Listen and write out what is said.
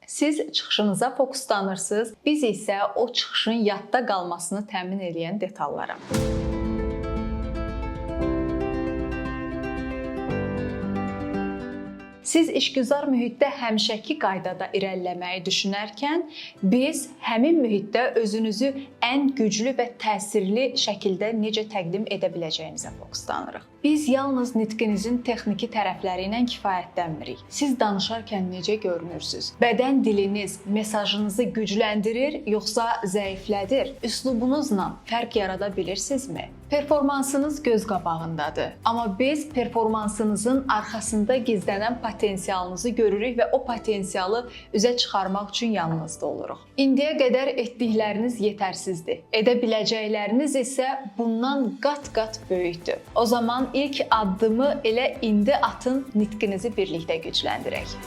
Siz çıxışınıza fokuslanırsınız, biz isə o çıxışın yadda qalmasını təmin edən detallara. Siz işgüzar mühitdə həmişəki qaydada irəliləməyi düşünərkən, biz həmin mühitdə özünüzü ən güclü və təsirli şəkildə necə təqdim edə biləcəyinizə fokuslanırıq. Biz yalnız nitqinizin texniki tərəfləri ilə kifayətlənmirik. Siz danışarkən necə görünürsünüz? Bədən diliniz mesajınızı gücləndirir, yoxsa zəiflədir? Üslubunuzla fərq yarada bilirsinizmi? Performansınız göz qabağındadır. Amma biz performansınızın arxasında gizlənən potensialınızı görürük və o potensialı üzə çıxarmaq üçün yanınızda oluruq. İndiyə qədər etdikləriniz yetərsizdir. Edə biləcəkləriniz isə bundan qat-qat böyükdür. O zaman ilk addımı elə indi atın, nitqinizi birlikdə gücləndirək.